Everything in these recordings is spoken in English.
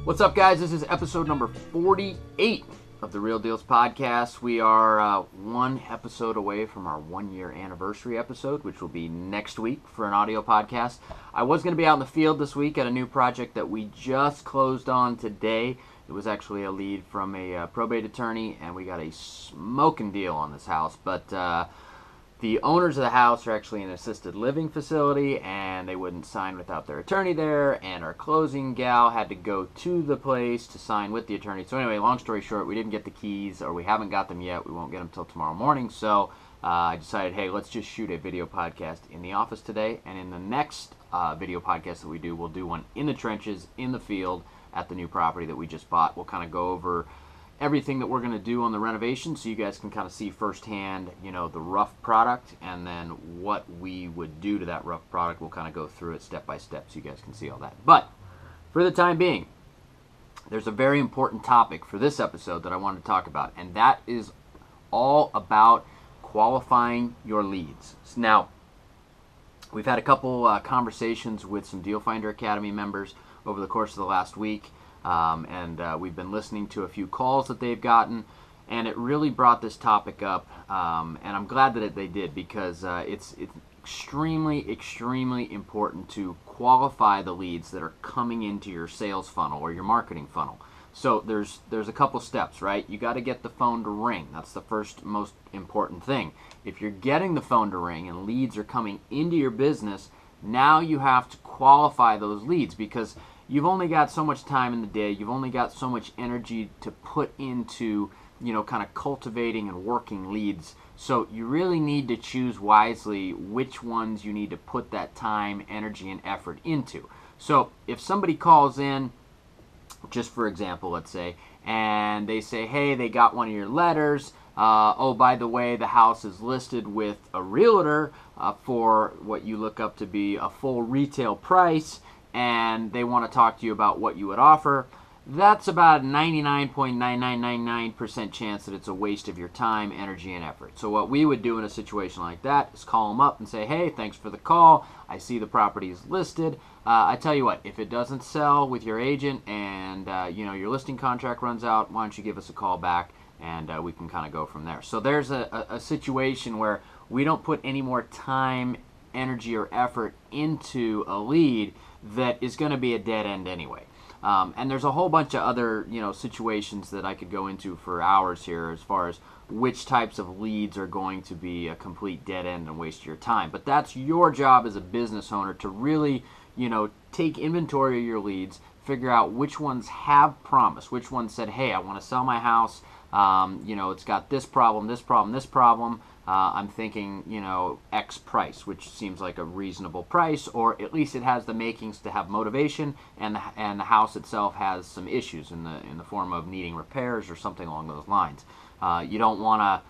What's up, guys? This is episode number 48 of the Real Dealz podcast. We are one episode away from our 1-year anniversary episode, which will be next week for an audio podcast. I was going to be out in the field this week at a new project that we just closed on today. It was actually a lead from a probate attorney, and we got a smoking deal on this house. But the owners of the house are actually in an assisted living facility, and they wouldn't sign without their attorney there, and our closing gal had to go to the place to sign with the attorney. So anyway, long story short, we didn't get the keys, or we haven't got them yet. We won't get them till tomorrow morning. So I decided, hey, let's just shoot a video podcast in the office today, and in the next video podcast that we do, we'll do one in the trenches, in the field, at the new property that we just bought. We'll kind of go over everything that we're going to do on the renovation, so you guys can kind of see firsthand, you know, the rough product, and then what we would do to that rough product. We'll kind of go through it step by step so you guys can see all that. But for the time being, there's a very important topic for this episode that I wanted to talk about, and that is all about qualifying your leads. Now, we've had a couple conversations with some Deal Finder Academy members over the course of the last week. We've been listening to a few calls that they've gotten, and it really brought this topic up, and I'm glad that they did, because it's extremely important to qualify the leads that are coming into your sales funnel or your marketing funnel. So there's a couple steps, right? You got to get the phone to ring. That's the first most important thing. If you're getting the phone to ring and leads are coming into your business, now you have to qualify those leads, because you've only got so much time in the day. You've only got so much energy to put into, you know, kind of cultivating and working leads. So you really need to choose wisely which ones you need to put that time, energy, and effort into. So if somebody calls in, just for example, let's say, and they say, hey, they got one of your letters. Oh, by the way, the house is listed with a realtor for what you look up to be a full retail price, and they want to talk to you about what you would offer. That's about a 99.9999% chance that it's a waste of your time, energy, and effort. So what we would do in a situation like that is call them up and say, hey, thanks for the call. I see the property is listed. I tell you what, if it doesn't sell with your agent and you know, your listing contract runs out, why don't you give us a call back, and we can kind of go from there. So there's a situation where we don't put any more time, energy, or effort into a lead that is going to be a dead end anyway. And there's a whole bunch of other, you know, situations that I could go into for hours here as far as which types of leads are going to be a complete dead end and waste your time. But that's your job as a business owner to really, you know, take inventory of your leads, figure out which ones have promise, which ones said, hey, I want to sell my house. You know, it's got this problem, this problem, this problem. I'm thinking, you know, X price, which seems like a reasonable price, or at least it has the makings to have motivation, and the house itself has some issues in the form of needing repairs or something along those lines. You don't want to,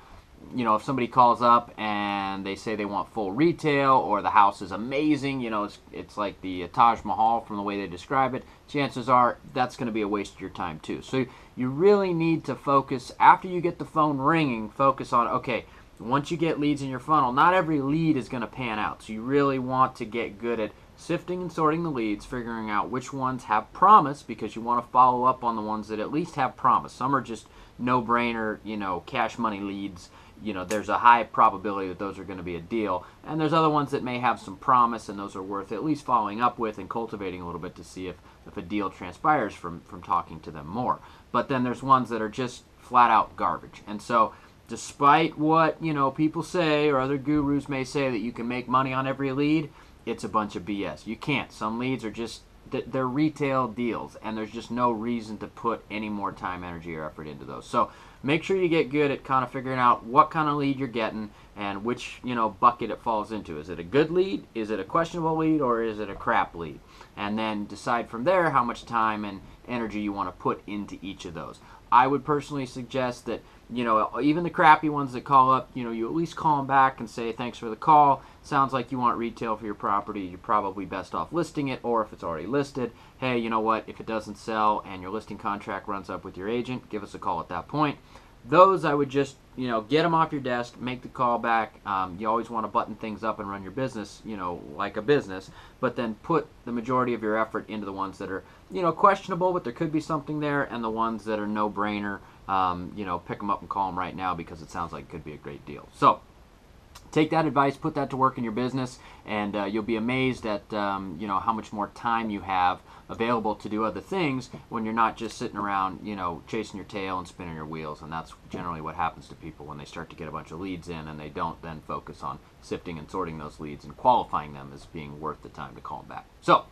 you know, if somebody calls up and they say they want full retail, or the house is amazing, you know, it's like the Taj Mahal from the way they describe it, chances are that's going to be a waste of your time too. So you really need to focus, after you get the phone ringing, focus on, okay, once you get leads in your funnel, not every lead is going to pan out. So you really want to get good at sifting and sorting the leads, figuring out which ones have promise, because you want to follow up on the ones that at least have promise. Some are just no-brainer, you know, cash money leads. You know, there's a high probability that those are going to be a deal. And there's other ones that may have some promise, and those are worth at least following up with and cultivating a little bit to see if a deal transpires from talking to them more. But then there's ones that are just flat-out garbage. And so despite what, you know, people say or other gurus may say that you can make money on every lead, it's a bunch of BS. You can't. Some leads are just, they're retail deals, and there's just no reason to put any more time, energy, or effort into those. So make sure you get good at kind of figuring out what kind of lead you're getting and which, you know, bucket it falls into. Is it a good lead? Is it a questionable lead? Or is it a crap lead? And then decide from there how much time and energy you want to put into each of those. I would personally suggest that, you know, even the crappy ones that call up, you know, you at least call them back and say, thanks for the call. Sounds like you want retail for your property. You're probably best off listing it, or if it's already listed, hey, you know what, if it doesn't sell and your listing contract runs up with your agent, give us a call at that point. Those I would just get them off your desk, make the call back. You always want to button things up and run your business, like a business, but then put the majority of your effort into the ones that are, questionable, but there could be something there, and the ones that are no-brainer, pick them up and call them right now because it sounds like it could be a great deal. So take that advice, put that to work in your business, and you'll be amazed at how much more time you have available to do other things when you're not just sitting around chasing your tail and spinning your wheels. And that's generally what happens to people when they start to get a bunch of leads in and they don't then focus on sifting and sorting those leads and qualifying them as being worth the time to call them back. So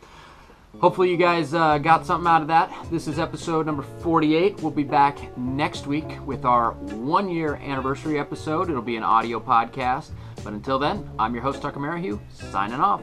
hopefully you guys got something out of that. This is episode number 48. We'll be back next week with our 1-year anniversary episode. It'll be an audio podcast. But until then, I'm your host, Tucker Merrihew, signing off.